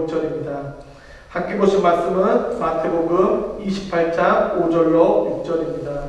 5절로 6절입니다. 함께 보신 말씀은 마태복음 28장 5절로 6절입니다.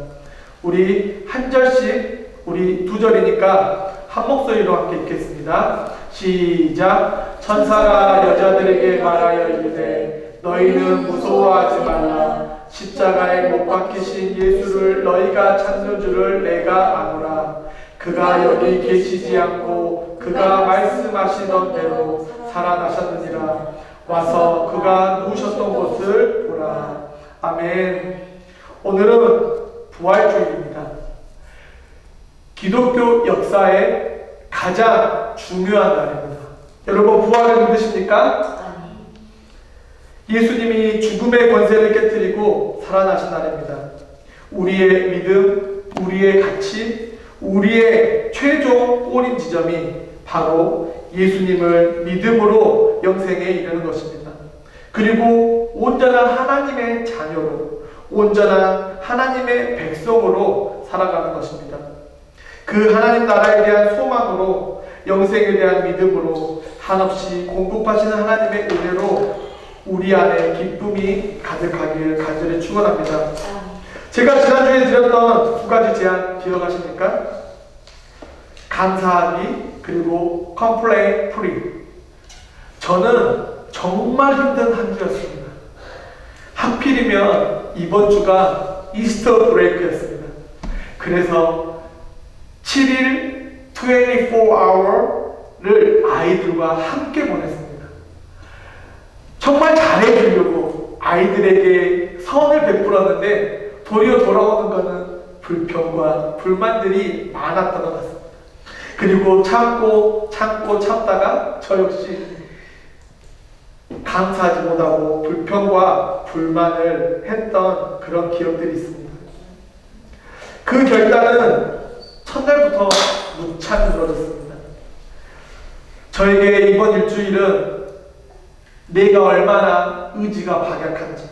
우리 한 절씩, 우리 두 절이니까 한 목소리로 함께 읽겠습니다. 시작. 천사가 여자들에게 말하여 이르되 너희는 무서워하지 말라. 십자가에 못 박히신 예수를 너희가 찾는 줄을 내가 아노라. 그가 여기 계시지 않고 그가 말씀하시던 대로 살아나셨느니라. 와서 그가 누우셨던 곳을 보라. 아멘. 오늘은 부활주일입니다. 기독교 역사의 가장 중요한 날입니다. 여러분, 부활을 믿으십니까? 예수님이 죽음의 권세를 깨뜨리고 살아나신 날입니다. 우리의 믿음, 우리의 가치, 우리의 최종 꼬린 지점이 바로 예수님을 믿음으로 영생에 이르는 것입니다. 그리고 온전한 하나님의 자녀로, 온전한 하나님의 백성으로 살아가는 것입니다. 그 하나님 나라에 대한 소망으로, 영생에 대한 믿음으로, 한없이 공급하시는 하나님의 은혜로 우리 안에 기쁨이 가득하길 간절히 축원합니다. 제가 지난주에 드렸던 두 가지 제안 기억하십니까? 감사하기, 그리고 complain free. 저는 정말 힘든 한 주였습니다. 하필이면 이번 주가 이스터 브레이크였습니다. 그래서 7일 24hour를 아이들과 함께 보냈습니다. 정말 잘해주려고 아이들에게 선을 베풀었는데 도리어 돌아오는 것은 불평과 불만들이 많았던 것 같습니다. 그리고 참다가 저 역시 감사하지 못하고 불평과 불만을 했던 그런 기억들이 있습니다. 그 결단은 첫날부터 무척 늘어졌습니다. 저에게 이번 일주일은 내가 얼마나 의지가 박약한지,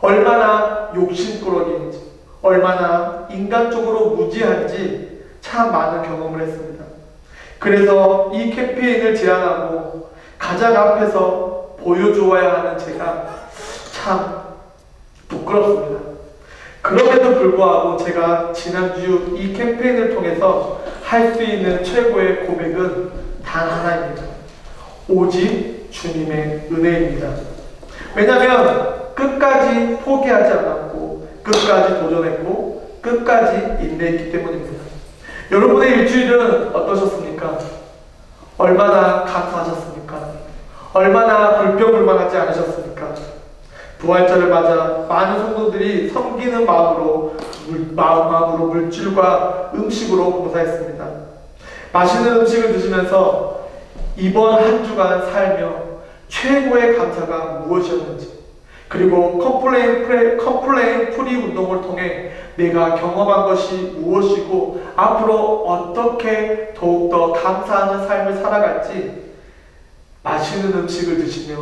얼마나 욕심꾸러기인지, 얼마나 인간적으로 무지한지 참 많은 경험을 했습니다. 그래서 이 캠페인을 제안하고 가장 앞에서 보여주어야 하는 제가 참 부끄럽습니다. 그럼에도 불구하고 제가 지난주 이 캠페인을 통해서 할 수 있는 최고의 고백은 단 하나입니다. 오직 주님의 은혜입니다. 왜냐하면 끝까지 포기하지 않았고, 끝까지 도전했고, 끝까지 인내했기 때문입니다. 여러분의 일주일은 어떠셨습니까? 얼마나 감사하셨습니까? 얼마나 불평불만하지 않으셨습니까? 부활절을 맞아 많은 성도들이 섬기는 마음으로 물질과 음식으로 봉사했습니다. 맛있는 음식을 드시면서 이번 한 주간 살며 최고의 감사가 무엇이었는지, 그리고 컴플레인 프리 운동을 통해 내가 경험한 것이 무엇이고 앞으로 어떻게 더욱더 감사하는 삶을 살아갈지 맛있는 음식을 드시며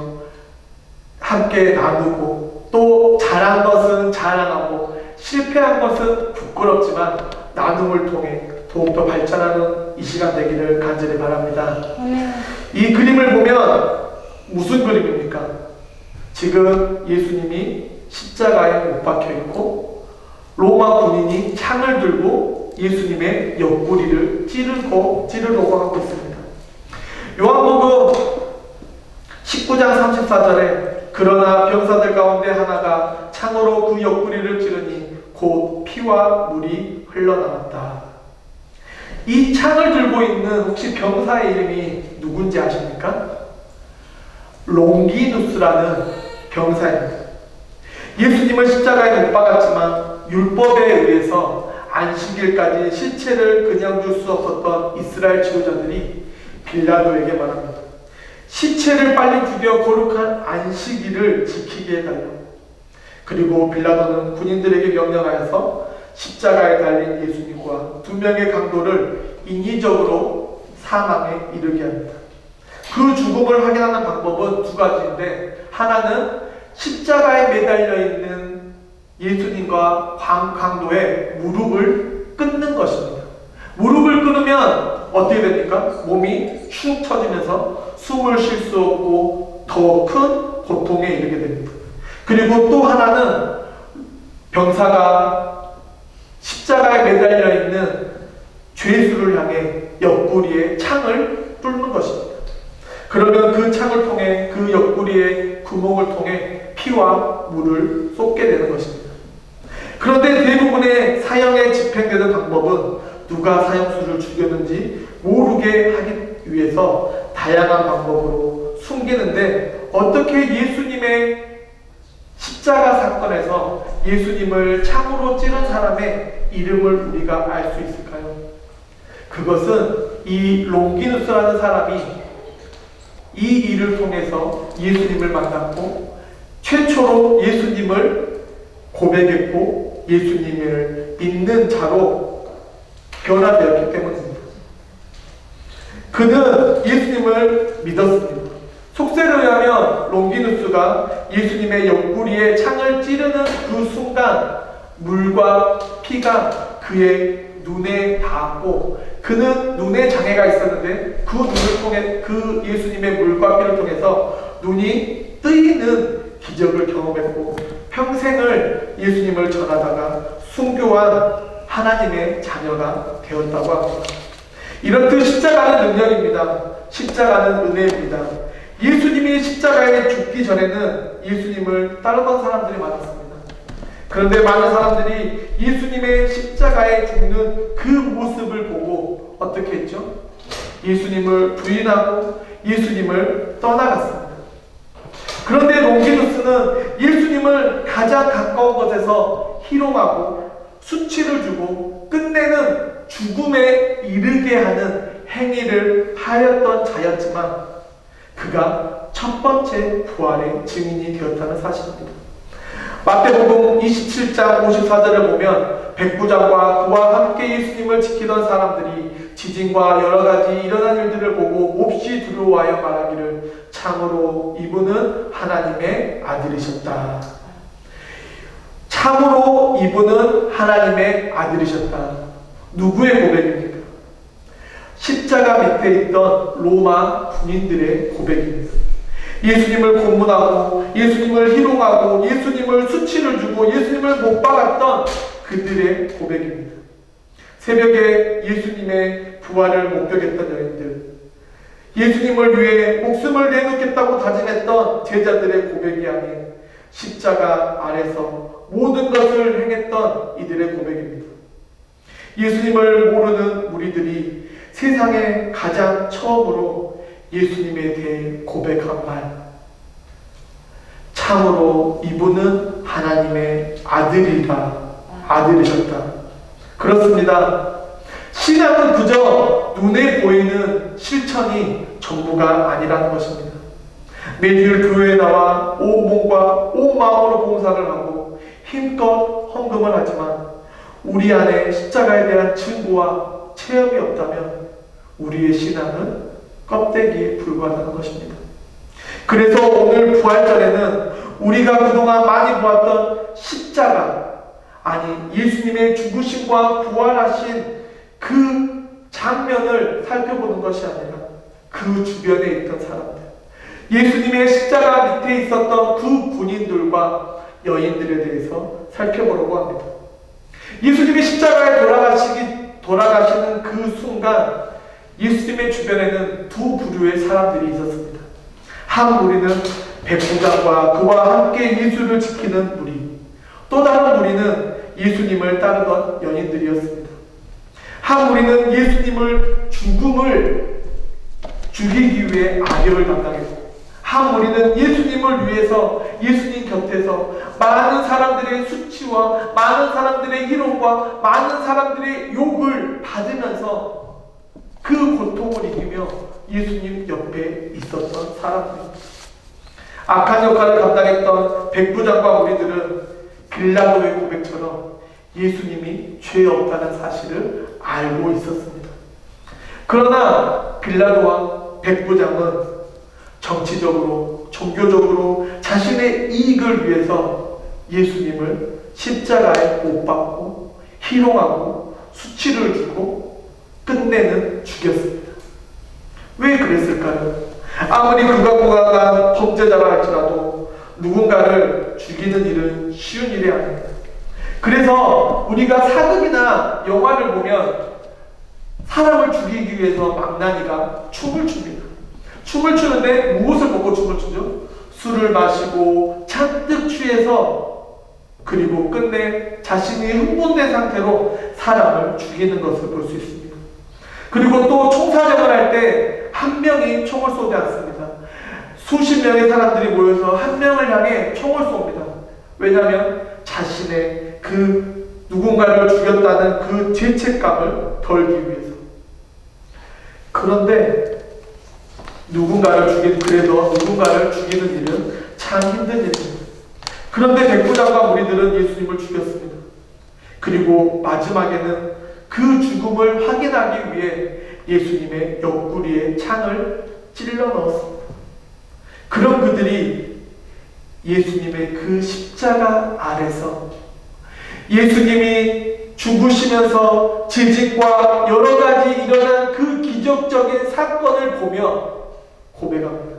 함께 나누고, 또 잘한 것은 자랑하고 실패한 것은 부끄럽지만 나눔을 통해 더욱더 발전하는 이 시간 되기를 간절히 바랍니다. 이 그림을 보면 무슨 그림입니까? 지금 예수님이 십자가에 못 박혀있고 로마 군인이 창을 들고 예수님의 옆구리를 찌르려고 하고 있습니다. 요한복음 19장 34절에 그러나 병사들 가운데 하나가 창으로 그 옆구리를 찌르니 곧 피와 물이 흘러나왔다. 이 창을 들고 있는 혹시 병사의 이름이 누군지 아십니까? 롱기누스라는 병사입니다. 예수님은 십자가에 못 박았지만 율법에 의해서 안식일까지 시체를 그냥 둘 수 없었던 이스라엘 지도자들이 빌라도에게 말합니다. 시체를 빨리 죽여 거룩한 안식일을 지키게 해달라고. 그리고 빌라도는 군인들에게 명령하여서 십자가에 달린 예수님과 두 명의 강도를 인위적으로 사망에 이르게 합니다. 그 죽음을 확인하는 방법은 두 가지인데, 하나는 십자가에 매달려 있는 예수님과 강도의 무릎을 끊는 것입니다. 무릎을 끊으면 어떻게 됩니까? 몸이 축 처지면서 숨을 쉴 수 없고 더 큰 고통에 이르게 됩니다. 그리고 또 하나는 병사가 십자가에 매달려 있는 죄수를 향해 옆구리에 창을 뚫는 것입니다. 그러면 그 창을 통해, 그 옆구리의 구멍을 통해 피와 물을 쏟게 되는 것입니다. 그런데 대부분의 사형에 집행되는 방법은 누가 사형수를 죽였는지 모르게 하기 위해서 다양한 방법으로 숨기는데, 어떻게 예수님의 십자가 사건에서 예수님을 창으로 찌른 사람의 이름을 우리가 알 수 있을까요? 그것은 이 롱기누스라는 사람이 이 일을 통해서 예수님을 만났고 최초로 예수님을 고백했고 예수님을 믿는 자로 변화되었기 때문입니다. 그는 예수님을 믿었습니다. 속세를 의하면 롱기누스가 예수님의 옆구리에 창을 찌르는 그 순간 물과 피가 그의 눈에 닿았고, 그는 눈에 장애가 있었는데 그 눈을 통해, 그 예수님의 물과 피를 통해서 눈이 뜨이는 기적을 경험했고 평생을 예수님을 전하다가 순교한 하나님의 자녀가 되었다고 합니다. 이렇듯 십자가는 능력입니다. 십자가는 은혜입니다. 예수님이 십자가에 죽기 전에는 예수님을 따르던 사람들이 많았습니다. 그런데 많은 사람들이 예수님의 십자가에 죽는 그 모습을 보고 어떻게 했죠? 예수님을 부인하고 예수님을 떠나갔습니다. 그런데 롱기누스는 예수님을 가장 가까운 곳에서 희롱하고 수치를 주고 끝내는 죽음에 이르게 하는 행위를 하였던 자였지만 그가 첫 번째 부활의 증인이 되었다는 사실입니다. 마태복음 27장 54절을 보면 백부장과 그와 함께 예수님을 지키던 사람들이 지진과 여러가지 일어난 일들을 보고 몹시 두려워하여 말하기를 참으로 이분은 하나님의 아들이셨다. 참으로 이분은 하나님의 아들이셨다. 누구의 고백입니까? 십자가 밑에 있던 로마 군인들의 고백입니다. 예수님을 고문하고 예수님을 희롱하고 예수님을 수치를 주고 예수님을 못 박았던 그들의 고백입니다. 새벽에 예수님의 부활을 목격했던 여인들, 예수님을 위해 목숨을 내놓겠다고 다짐했던 제자들의 고백이 아닌 십자가 아래서 모든 것을 행했던 이들의 고백입니다. 예수님을 모르는 무리들이 세상에 가장 처음으로 예수님에 대해 고백한 말, 참으로 이분은 하나님의 아들이셨다. 그렇습니다. 신앙은 그저 눈에 보이는 실천이 전부가 아니라는 것입니다. 매주일 교회에 나와 온 몸과 온 마음으로 봉사를 하고 힘껏 헌금을 하지만 우리 안에 십자가에 대한 증거와 체험이 없다면 우리의 신앙은 껍데기에 불과하다는 것입니다. 그래서 오늘 부활절에는 우리가 그동안 많이 보았던 십자가, 아니 예수님의 죽으심과 부활하신 그 장면을 살펴보는 것이 아니라 그 주변에 있던 사람들, 예수님의 십자가 밑에 있었던 그 군인들과 여인들에 대해서 살펴보려고 합니다. 예수님이 십자가에 돌아가시는 그 순간 예수님의 주변에는 두 부류의 사람들이 있었습니다. 한 무리는 백부장과 그와 함께 예수를 지키는 무리, 또 다른 무리는 예수님을 따르던 연인들이었습니다. 한 무리는 예수님을 죽음을 죽이기 위해 악역을 담당했고, 한 무리는 예수님을 위해서 예수님 곁에서 많은 사람들의 수치와 많은 사람들의 희롱과 많은 사람들의 욕을 받으면서 그 고통을 이기며 예수님 옆에 있었던 사람들입니다. 악한 역할을 감당했던 백부장과 무리들은 빌라도의 고백처럼 예수님이 죄 없다는 사실을 알고 있었습니다. 그러나 빌라도와 백부장은 정치적으로, 종교적으로 자신의 이익을 위해서 예수님을 십자가에 못 박고 희롱하고 수치를 주고 끝내는 죽였습니다. 왜 그랬을까요? 아무리 극악무강한 범죄자라 할지라도 누군가를 죽이는 일은 쉬운 일이 아닙니다. 그래서 우리가 사극이나 영화를 보면 사람을 죽이기 위해서 망나니가 춤을 춥니다. 춤을 추는데 무엇을 먹고 춤을 추죠? 술을 마시고 잔뜩 취해서, 그리고 끝내 자신이 흥분된 상태로 사람을 죽이는 것을 볼 수 있습니다. 그리고 또 총사령을 할 때 한 명이 총을 쏘지 않습니다. 수십 명의 사람들이 모여서 한 명을 향해 총을 쏩니다. 왜냐하면 자신의 그 누군가를 죽였다는 그 죄책감을 덜기 위해서. 그런데 누군가를 죽이는 일은 참 힘든 일입니다. 그런데 백부장과 무리들은 예수님을 죽였습니다. 그리고 마지막에는 그 죽음을 확인하기 위해 예수님의 옆구리에 창을 찔러 넣었습니다. 그런 그들이 예수님의 그 십자가 아래서 예수님이 죽으시면서 재직과 여러 가지 일어난 그 기적적인 사건을 보며 고백합니다.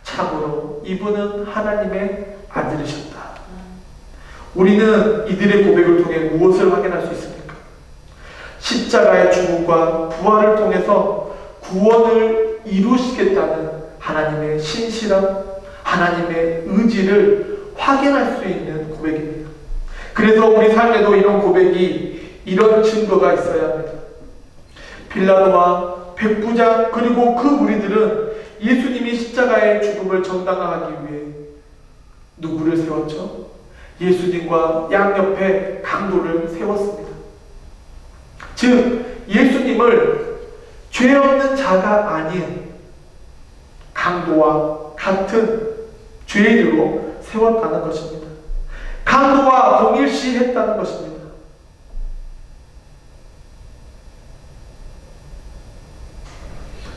참으로 이분은 하나님의 아들이셨다. 우리는 이들의 고백을 통해 무엇을 확인할 수 있습니까? 십자가의 죽음과 부활을 통해서 구원을 이루시겠다는 하나님의 신실함, 하나님의 의지를 확인할 수 있는 고백입니다. 그래서 우리 삶에도 이런 고백이, 이런 증거가 있어야 합니다. 빌라도와 백부장 그리고 그 무리들은 예수님이 십자가의 죽음을 정당화하기 위해 누구를 세웠죠? 예수님과 양옆에 강도를 세웠습니다. 즉 예수님을 죄 없는 자가 아닌 강도와 같은 죄인으로 세웠다는 것입니다. 강도와 동일시했다는 것입니다.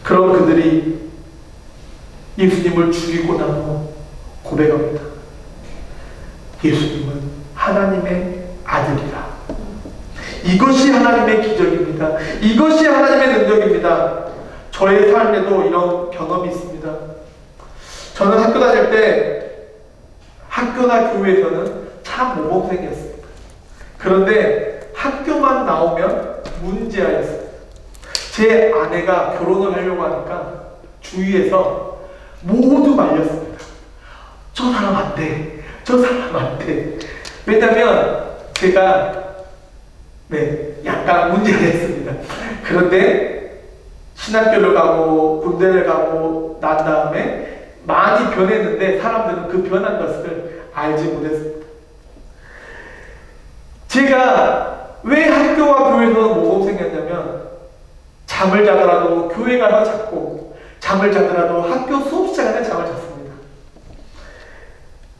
그런 그들이 예수님을 죽이고 난 후 고백합니다. 예수님은 하나님의 아들이라. 이것이 하나님의 기적입니다. 이것이 하나님의 능력입니다. 저의 삶에도 이런 경험이 있습니다. 저는 학교 다닐 때 학교나 교회에서는 참 모범생이었습니다. 그런데 학교만 나오면 문제아였습니다. 제 아내가 결혼을 하려고 하니까 주위에서 모두 말렸습니다. 저 사람 안 돼. 저 사람 안 돼. 왜냐면 제가 약간 문제가 있습니다. 그런데 신학교를 가고 군대를 가고 난 다음에 많이 변했는데 사람들은 그 변한 것을 알지 못했습니다. 제가 왜 학교와 교회에서는 모범생이었냐면 잠을 자더라도 교회 가서 잤고 잠을 자더라도 학교 수업 시간에 잠을 잤습니다.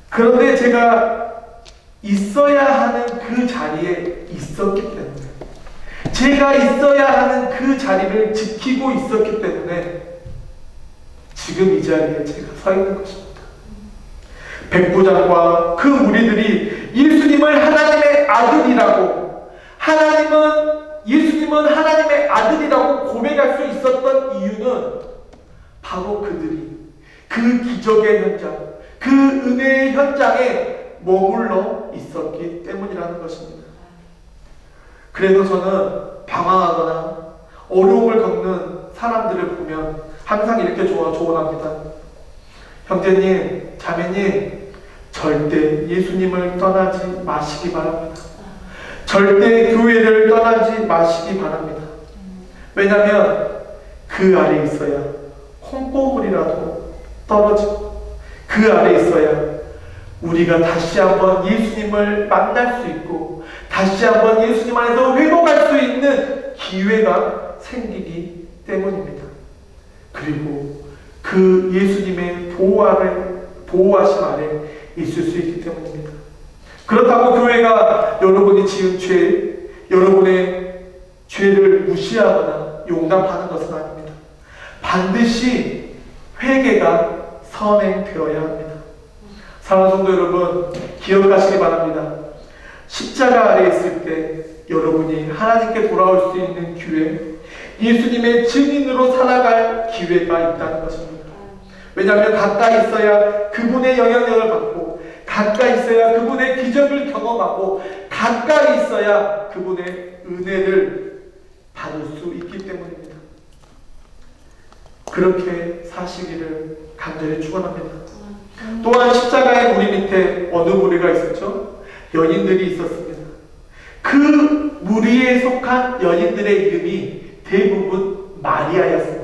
그런데 제가 있어야 하는 그 자리에 있었기 때문에, 제가 있어야 하는 그 자리를 지키고 있었기 때문에 지금 이 자리에 제가 서 있는 것입니다. 백부장과 그 무리들이 예수님을 하나님의 아들이라고, 예수님은 하나님의 아들이라고 고백할 수 있었던 이유는 바로 그들이 그 기적의 현장, 그 은혜의 현장에 머물러 있었기 때문이라는 것입니다. 그래서 저는 방황하거나 어려움을 겪는 사람들을 보면 항상 이렇게 조언합니다. 형제님, 자매님, 절대 예수님을 떠나지 마시기 바랍니다. 절대 교회를 떠나지 마시기 바랍니다. 왜냐하면 그 아래 있어야 콩고물이라도 떨어지고, 그 아래 있어야 우리가 다시 한번 예수님을 만날 수 있고 다시 한번 예수님 안에서 회복할 수 있는 기회가 생기기 때문입니다. 그리고 그 예수님의 보호하심 아래 있을 수 있기 때문입니다. 그렇다고 교회가 여러분이 지은 죄, 여러분의 죄를 무시하거나 용납하는 것은 아닙니다. 반드시 회개가 선행되어야 합니다. 사랑하는 성도 여러분, 기억하시기 바랍니다. 십자가 아래 있을 때 여러분이 하나님께 돌아올 수 있는 기회, 예수님의 증인으로 살아갈 기회가 있다는 것입니다. 왜냐하면 가까이 있어야 그분의 영향력을 받고, 가까이 있어야 그분의 기적을 경험하고, 가까이 있어야 그분의 은혜를 받을 수 있기 때문입니다. 그렇게 사시기를 간절히 축원합니다. 또한 십자가의 무리 밑에 어느 무리가 있었죠? 여인들이 있었습니다. 그 무리에 속한 여인들의 이름이 대부분 마리아였습니다.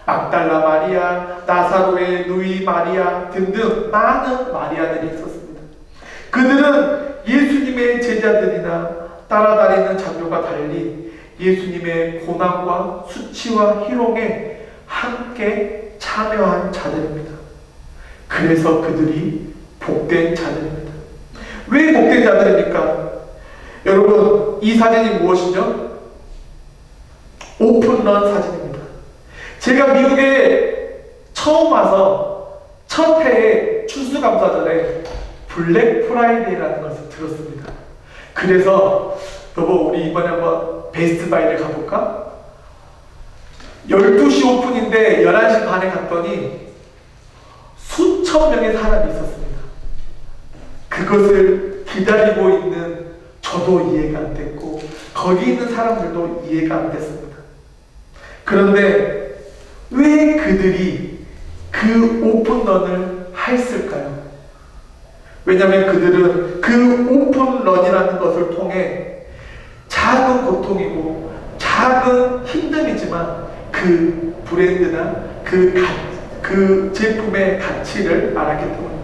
막달라 마리아, 나사로의 누이 마리아 등등 많은 마리아들이 있었습니다. 그들은 예수님의 제자들이나 따라다니는 장교가 달리 예수님의 고난과 수치와 희롱에 함께 참여한 자들입니다. 그래서 그들이 복된 자들입니다. 왜 복된 자들입니까? 여러분, 이 사진이 무엇이죠? 오픈런 사진입니다. 제가 미국에 처음 와서 첫 해에 추수감사절에 블랙 프라이데이라는 것을 들었습니다. 그래서 여보, 우리 이번에 한번 베스트바이를 가볼까? 12시 오픈인데 11시 반에 갔더니 수천 명의 사람이 있었습니다. 그것을 기다리고 있는 저도 이해가 안 됐고, 거기 있는 사람들도 이해가 안 됐습니다. 그런데 왜 그들이 그 오픈런을 했을까요? 왜냐하면 그들은 그 오픈런이라는 것을 통해 작은 고통이고 작은 힘듦이지만 그 브랜드나 그 제품의 가치를 알았기 때문입니다.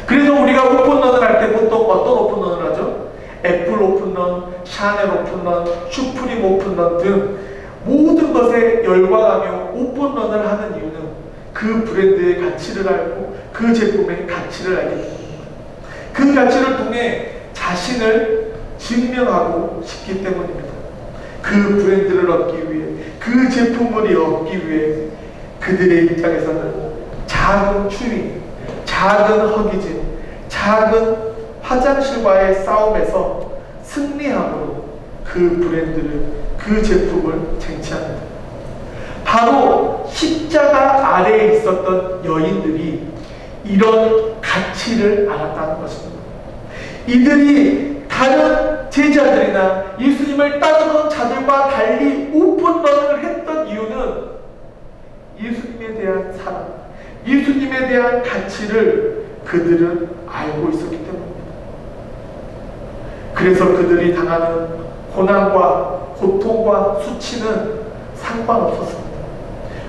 그래서 우리가 오픈런을 할 때 보통 어떤 오픈런을 하죠? 애플 오픈런, 샤넬 오픈런, 슈프림 오픈런 등 모든 것에 열광하며 오픈런을 하는 이유는 그 브랜드의 가치를 알고 그 제품의 가치를 알기 때문입니다. 그 가치를 통해 자신을 증명하고 싶기 때문입니다. 그 브랜드를 얻기 위해, 그 제품을 얻기 위해 그들의 입장에서는 작은 추위, 작은 허기짐, 작은 화장실과의 싸움에서 승리함으로 그 브랜드를, 그 제품을 쟁취합니다. 바로 십자가 아래에 있었던 여인들이 이런 가치를 알았다는 것입니다. 이들이 다른 제자들이나 예수님을 따르던 자들과 달리 오픈런을 했던 이유는 예수님에 대한 사랑, 예수님에 대한 가치를 그들은 알고 있었기 때문입니다. 그래서 그들이 당하는 고난과 고통과 수치는 상관없었습니다.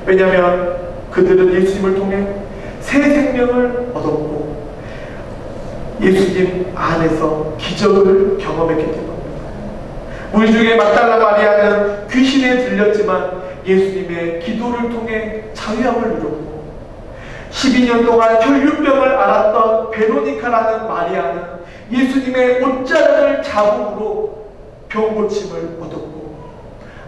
왜냐하면 그들은 예수님을 통해 새 생명을 얻었고 예수님 안에서 기적을 경험했기 때문입니다. 우리 중에 막달라 마리아는 귀신에 들렸지만 예수님의 기도를 통해 자유함을 누렸고, 12년 동안 혈류병을 앓았던 베로니카라는 마리아는 예수님의 옷자락을 잡음으로 병고침을 얻었고,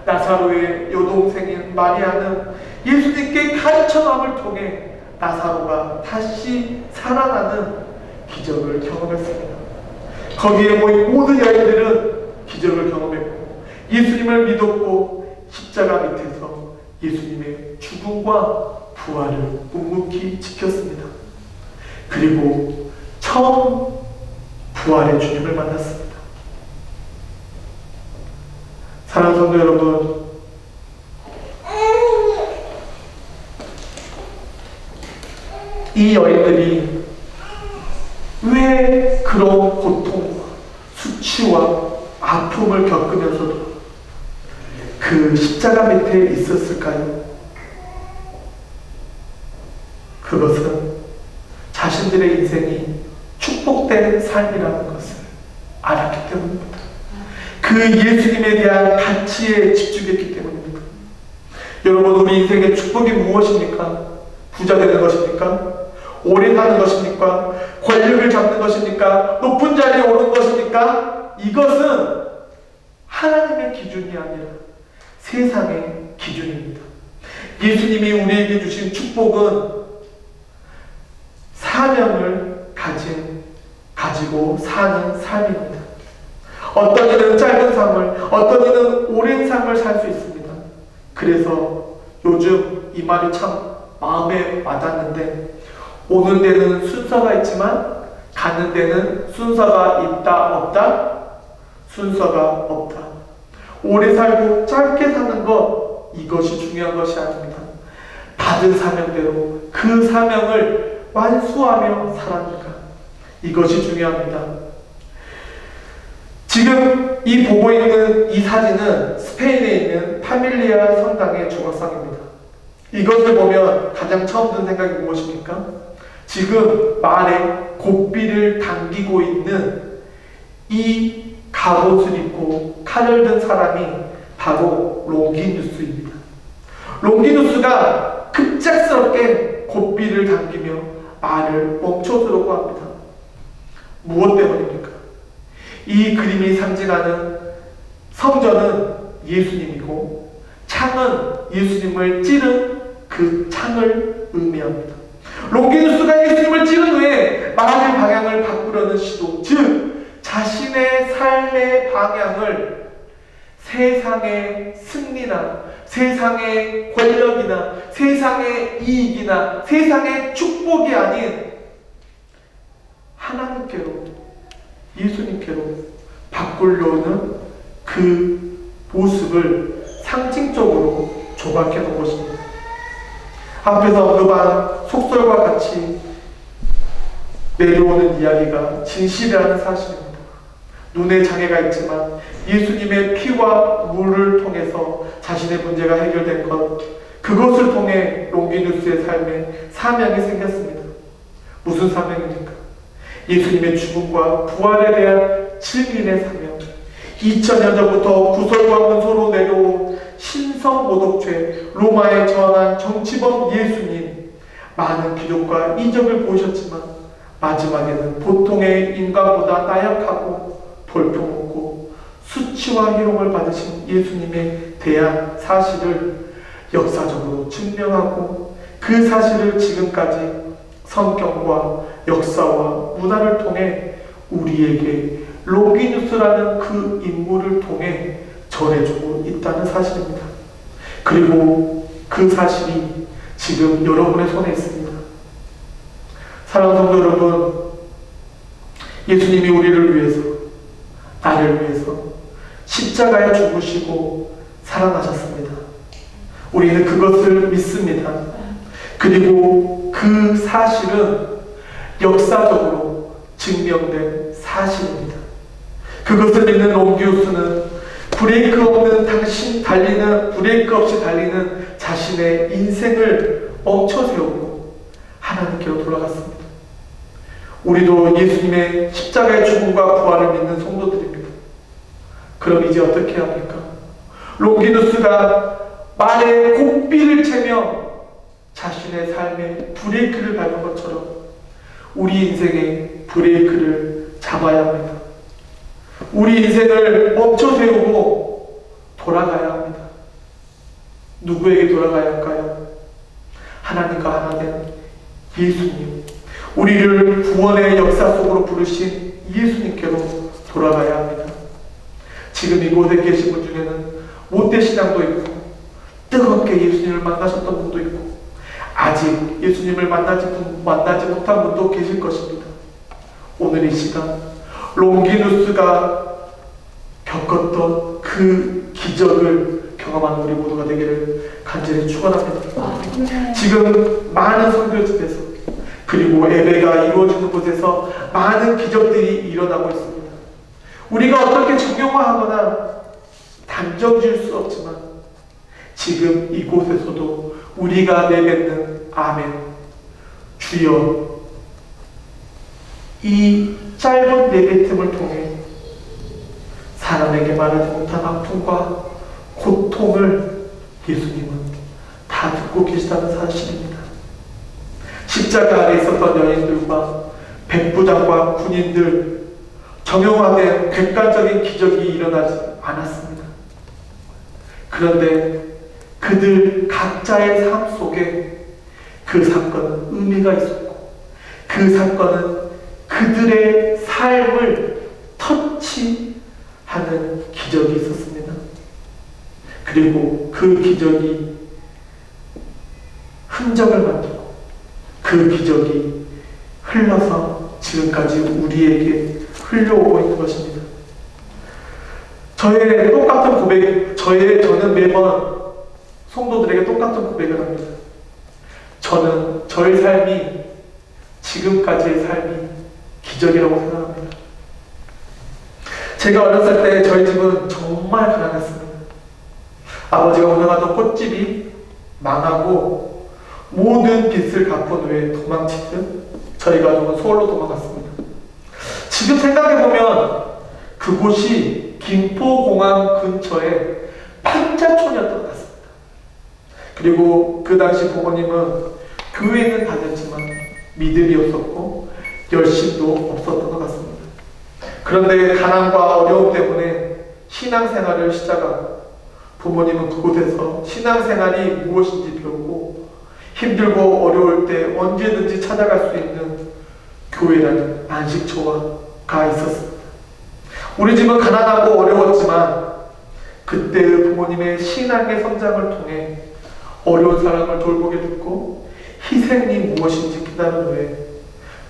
나사로의 여동생인 마리아는 예수님께 가르쳐남을 통해 나사로가 다시 살아나는 기적을 경험했습니다. 거기에 모인 모든 여인들은 기적을 경험했고 예수님을 믿었고 십자가 밑에서 예수님의 죽음과 부활을 묵묵히 지켰습니다. 그리고 처음 부활의 주님을 만났습니다. 사랑하는 성도 여러분, 이 여인들이 왜 그런 고통과 수치와 아픔을 겪으면서도 그 십자가 밑에 있었을까요? 그것은 자신들의 인생이 축복된 삶이라는 것을 알았기 때문입니다. 그 예수님에 대한 가치에 집중했기 때문입니다. 여러분, 우리 인생의 축복이 무엇입니까? 부자 되는 것입니까? 오래 사는 것입니까? 권력을 잡는 것입니까? 높은 자리에 오르는 것입니까? 이것은 하나님의 기준이 아니라 세상의 기준입니다. 예수님이 우리에게 주신 축복은 사명을 가지고 사는 삶입니다. 어떤 이는 짧은 삶을, 어떤 이는 오랜 삶을 살 수 있습니다. 그래서 요즘 이 말이 참 마음에 와닿는데 오는 데는 순서가 있지만 가는 데는 순서가 있다 없다? 순서가 없다. 오래 살고 짧게 사는 것, 이것이 중요한 것이 아닙니다. 받은 사명대로 그 사명을 완수하며 살아가는 것, 이것이 중요합니다. 지금 이 보고 있는 이 사진은 스페인에 있는 파밀리아 성당의 조각상입니다. 이것을 보면 가장 처음 든 생각이 무엇입니까? 지금 말에 고삐를 당기고 있는 이 갑옷을 입고 칼을 든 사람이 바로 롱기누스입니다. 롱기누스가 급작스럽게 고삐를 당기며 말을 멈춰서려고 합니다. 무엇 때문입니까? 이 그림이 상징하는 성전은 예수님이고 창은 예수님을 찌른 그 창을 의미합니다. 롱기누스가 예수님을 찌른 후에 말의 방향을 바꾸려는 시도, 즉 자신의 삶의 방향을 세상의 승리나 세상의 권력이나 세상의 이익이나 세상의 축복이 아닌 하나님께로, 예수님께로 바꾸려는 그 모습을 상징적으로 조각해 놓은 것입니다. 앞에서 언급한 속설과 같이 내려오는 이야기가 진실이라는 사실입니다. 눈에 장애가 있지만 예수님의 피와 물을 통해서 자신의 문제가 해결된 것, 그것을 통해 롱기누스의 삶에 사명이 생겼습니다. 무슨 사명입니까? 예수님의 죽음과 부활에 대한 증인의 사명. 2000년 전부터 구설과 문서로 내려온 신성모독죄, 로마에 저항한 정치범 예수님, 많은 기적과 이적을 보이셨지만 마지막에는 보통의 인간보다 나약하고 볼품없고 수치와 희롱을 받으신 예수님에 대한 사실을 역사적으로 증명하고 그 사실을 지금까지 성경과 역사와 문화를 통해 우리에게 롱기누스라는 그 인물을 통해 전해주고 있다는 사실입니다. 그리고 그 사실이 지금 여러분의 손에 있습니다. 사랑하는 성도 여러분, 예수님이 우리를 위해서, 나를 위해서 십자가에 죽으시고 살아나셨습니다. 우리는 그것을 믿습니다. 그리고 그 사실은 역사적으로 증명된 사실입니다. 그것을 믿는 롱기누스는 브레이크 없이 달리는 자신의 인생을 멈춰 세우고 하나님께로 돌아갔습니다. 우리도 예수님의 십자가의 죽음과 부활을 믿는 성도들입니다. 그럼 이제 어떻게 합니까? 롱기누스가 말에 고삐를 채며 자신의 삶에 브레이크를 밟은 것처럼 우리 인생의 브레이크를 잡아야 합니다. 우리 인생을 멈춰 세우고 돌아가야 합니다. 누구에게 돌아가야 할까요? 하나님과 하나 된 예수님, 우리를 구원의 역사 속으로 부르신 예수님께로 돌아가야 합니다. 지금 이곳에 계신 분 중에는 못된 신앙도 있고 뜨겁게 예수님을 만나셨던 분도 있고 아직 예수님을 만나지 못한 분도 계실 것입니다. 오늘 이 시간 롱기누스가 겪었던 그 기적을 경험한 우리 모두가 되기를 간절히 축원합니다. 지금 많은 선교집에서 그리고 예배가 이루어지는 곳에서 많은 기적들이 일어나고 있습니다. 우리가 어떻게 정형화하거나 단정 지을 수 없지만 지금 이곳에서도 우리가 내뱉는 아멘, 주여, 이 짧은 내뱉음을 통해 사람에게 말하지 못한 아픔과 고통을 예수님은 다 듣고 계시다는 사실입니다. 십자가 아래 있었던 여인들과 백부장과 군인들, 정형화된 객관적인 기적이 일어나지 않았습니다. 그런데 그들 각자의 삶 속에 그 사건은 의미가 있었고 그 사건은 그들의 삶을 터치하는 기적이 있었습니다. 그리고 그 기적이 흔적을 만들고 그 기적이 흘러서 지금까지 우리에게 흘러오고 있는 것입니다. 저의 똑같은 고백, 저는 매번 성도들에게 똑같은 고백을 합니다. 저는 저의 삶이, 지금까지의 삶이 기적이라고 생각합니다. 제가 어렸을 때 저희 집은 정말 가난했습니다. 아버지가 운영하던 꽃집이 망하고 모든 빚을 갚은 후에 도망치듯 저희 가족은 서울로 도망갔습니다. 지금 생각해보면 그곳이 김포공항 근처에 판자촌이었던 것 같습니다. 그리고 그 당시 부모님은 교회는 다녔지만 믿음이 없었고 열심도 없었던 것 같습니다. 그런데 가난과 어려움 때문에 신앙생활을 시작하고 부모님은 그곳에서 신앙생활이 무엇인지 배우고 힘들고 어려울 때 언제든지 찾아갈 수 있는 교회라는 안식처가 있었습니다. 우리 집은 가난하고 어려웠지만 그때의 부모님의 신앙의 성장을 통해 어려운 사람을 돌보게 됐고 희생이 무엇인지 깨달은 후에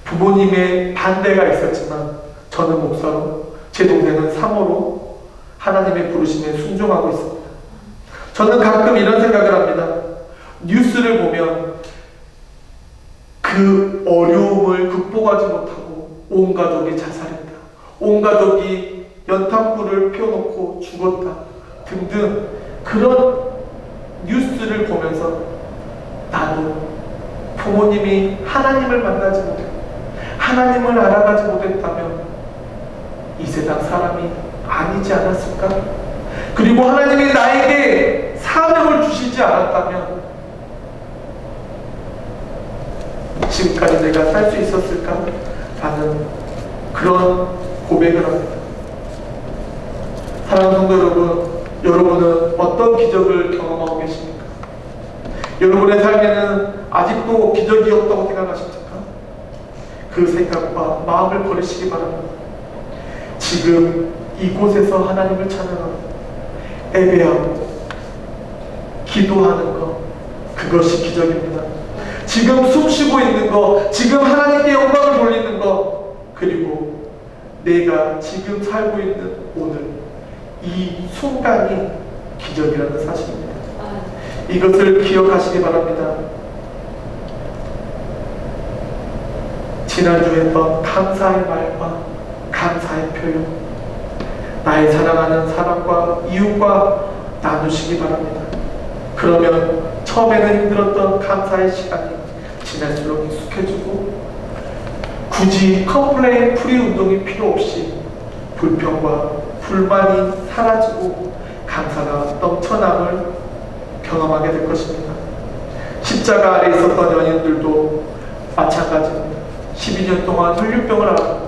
부모님의 반대가 있었지만 저는 목사로, 제 동생은 사모로 하나님의 부르심에 순종하고 있습니다. 저는 가끔 이런 생각을 합니다. 뉴스를 보면 그 어려움을 극복하지 못하고 온 가족이 자살했다, 온 가족이 연탄불을 피워놓고 죽었다 등등 그런 뉴스를 보면서 나도 부모님이 하나님을 만나지 못했고 하나님을 알아가지 못했다면 이 세상 사람이 아니지 않았을까? 그리고 하나님이 나에게 사명을 주시지 않았다면 지금까지 내가 살 수 있었을까? 라는 그런 고백을 합니다. 사랑하는 성도 여러분, 여러분은 어떤 기적을 경험하고 계십니까? 여러분의 삶에는 아직도 기적이 없다고 생각하십니까? 그 생각과 마음을 버리시기 바랍니다. 지금 이곳에서 하나님을 찬양하고 예배하고 기도하는 것, 그것이 기적입니다. 지금 숨쉬고 있는 것, 지금 하나님께 영광을 돌리는 것, 그리고 내가 지금 살고 있는 오늘 이 순간이 기적이라는 사실입니다. 이것을 기억하시기 바랍니다. 지난주에 했던 감사의 말과 감사의 표현, 나의 사랑하는 사람과 이웃과 나누시기 바랍니다. 그러면 처음에는 힘들었던 감사의 시간이 지날수록 익숙해지고 굳이 컴플레인 프리 운동이 필요 없이 불평과 불만이 사라지고 감사가 넘쳐남을 경험하게 될 것입니다. 십자가 아래 있었던 연인들도 마찬가지입니다. 12년 동안 혈류병을 앓고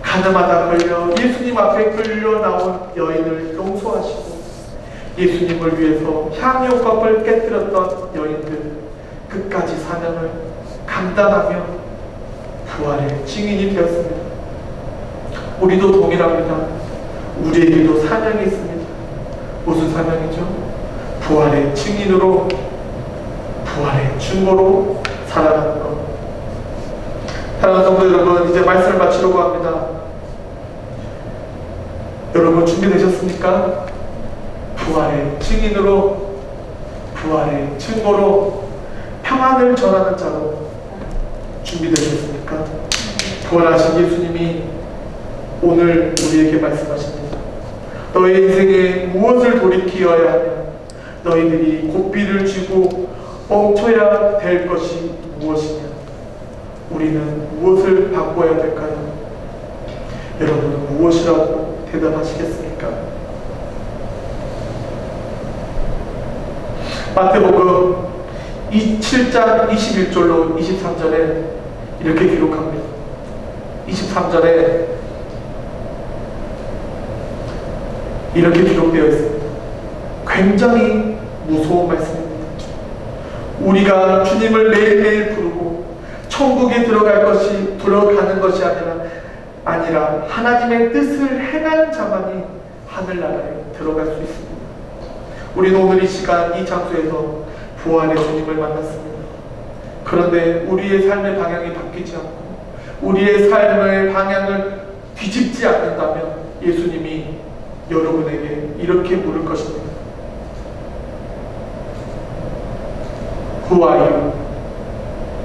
가늠하다 걸려 예수님 앞에 끌려 나온 여인을 용서하시고 예수님을 위해서 향유컵을 깨뜨렸던 여인들 끝까지 사명을 감당하며 부활의 증인이 되었습니다. 우리도 동일합니다. 우리에게도 사명이 있습니다. 무슨 사명이죠? 부활의 증인으로, 부활의 증거로 살아가는 것. 사랑하는 성도 여러분, 이제 말씀을 마치려고 합니다. 여러분 준비되셨습니까? 부활의 증인으로, 부활의 증거로 평안을 전하는 자로 준비되셨습니까? 부활하신 예수님이 오늘 우리에게 말씀하십니다. 너의 인생에 무엇을 돌이키어야 하냐? 너희들이 고삐를 쥐고 멈춰야 될 것이 무엇이냐? 우리는 무엇을 바꿔야 될까요? 여러분은 무엇이라고 대답하시겠습니까? 마태복음 7장 21절로 23절에 이렇게 기록합니다. 23절에 이렇게 기록되어 있습니다. 굉장히 무서운 말씀입니다. 우리가 주님을 매일매일 부르고 천국에 들어가는 것이 아니라 하나님의 뜻을 행하는 자만이 하늘나라에 들어갈 수 있습니다. 우리는 오늘 이 시간 이 장소에서 부활의 주님을 만났습니다. 그런데 우리의 삶의 방향이 바뀌지 않고 우리의 삶의 방향을 뒤집지 않는다면 예수님이 여러분에게 이렇게 물을 것입니다. Who are you?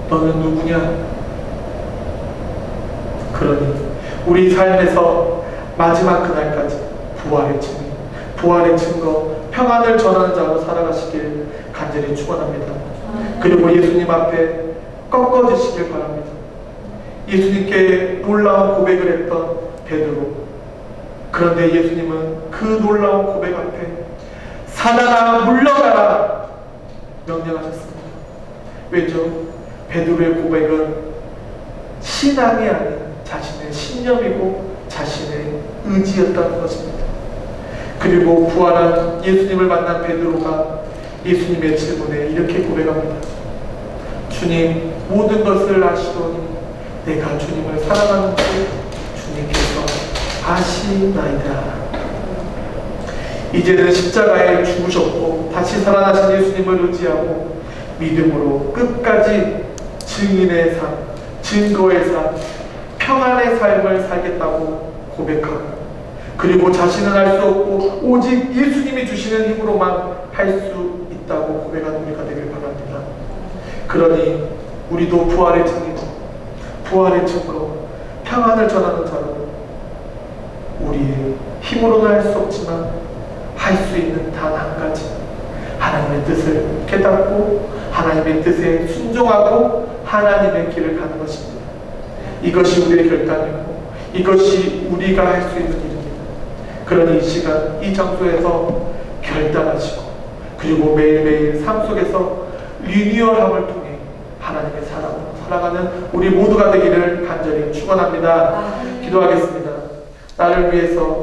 너는 누구냐? 그러니 우리 삶에서 마지막 그날까지 부활의 증인, 부활의 증거, 평안을 전하는 자로 살아가시길 간절히 축원합니다. 그리고 예수님 앞에 꺾어지시길 바랍니다. 예수님께 놀라운 고백을 했던 베드로, 그런데 예수님은 그 놀라운 고백 앞에 사단아 물러가라 명령하셨습니다. 왜죠? 베드로의 고백은 신앙이 아닌 자신의 신념이고 자신의 의지였다는 것입니다. 그리고 부활한 예수님을 만난 베드로가 예수님의 질문에 이렇게 고백합니다. 주님, 모든 것을 아시더니 내가 주님을 사랑하는 줄 주님께서 아시나이다. 이제는 십자가에 죽으셨고 다시 살아나신 예수님을 의지하고 믿음으로 끝까지 증인의 삶, 증거의 삶, 평안의 삶을 살겠다고 고백하고, 그리고 자신은 할 수 없고 오직 예수님이 주시는 힘으로만 할 수 있다고 고백하는 우리가 되길 바랍니다. 그러니 우리도 부활의 증인, 부활의 증거, 평안을 전하는 자로 우리의 힘으로는 할 수 없지만 할 수 있는 단 한 가지, 하나님의 뜻을 깨닫고 하나님의 뜻에 순종하고 하나님의 길을 가는 것입니다. 이것이 우리의 결단이고 이것이 우리가 할 수 있는 일입니다. 그러니 이 시간 이 장소에서 결단하시고 그리고 매일매일 삶 속에서 리뉴얼함을 통해 하나님의 사랑으로 살아가는 우리 모두가 되기를 간절히 축원합니다. 기도하겠습니다. 나를 위해서